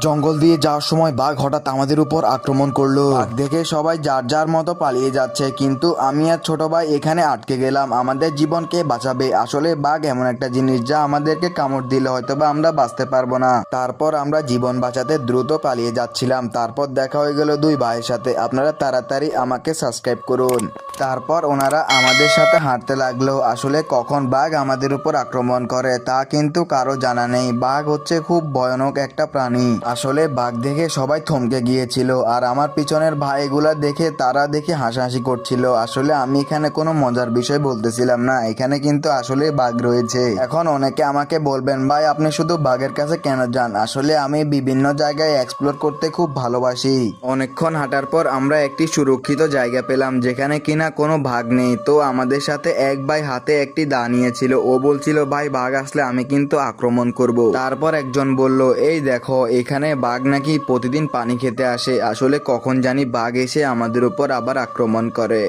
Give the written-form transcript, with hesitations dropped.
জঙ্গল দিয়ে যাওয়ার সময় বাঘ হঠাৎ আমাদের উপর আক্রমণ করলো। বাঘ দেখে সবাই যার যার মতো পালিয়ে যাচ্ছে, কিন্তু আমি আর ছোট ভাই এখানে আটকে গেলাম। আমাদের জীবনকে বাঁচাবে। আসলে বাঘ এমন একটা জিনিস যা আমাদেরকে কামড় দিলে হয়তোবা আমরা বাঁচতে পারবো না। তারপর আমরা জীবন বাঁচাতে দ্রুত পালিয়ে যাচ্ছিলাম। তারপর দেখা হয়ে গেল দুই ভাইয়ের সাথে। আপনারা তাড়াতাড়ি আমাকে সাবস্ক্রাইব করুন। তারপর ওনারা আমাদের সাথে হাঁটতে লাগলো। আসলে কখন বাঘ আমাদের উপর আক্রমণ করে তা কিন্তু কারো জানা নেই। বাঘ হচ্ছে খুব ভয়ানক একটা প্রাণী। আসলে বাঘ দেখে সবাই থমকে গিয়েছিল, আর আমার পিছনের ভাইগুলা দেখে তারা দেখে হাসাহাসি করছিল। আসলে আমি এখানে কোনো মজার বিষয় বলতেছিলাম না, এখানে কিন্তু আসলে বাঘ রয়েছে। এখন অনেকে আমাকে বলবেন, ভাই আপনি শুধু বাঘের কাছে কেন যান? আসলে আমি বিভিন্ন জায়গায় এক্সপ্লোর করতে খুব ভালোবাসি। অনেকক্ষণ হাঁটার পর আমরা একটি সুরক্ষিত জায়গা পেলাম যেখানে কিনা কোনো বাঘ নেই। তো আমাদের সাথে এক ভাই হাতে একটি দা নিয়েছিল। ও বলছিল, ভাই বাঘ আসলে আমি কিন্তু আক্রমণ করব। তারপর একজন বলল, এই দেখো এখানে বাঘ নাকি প্রতিদিন পানি খেতে আসে। আসলে কখন জানি বাঘ এসে আমাদের উপর আবার আক্রমণ করে।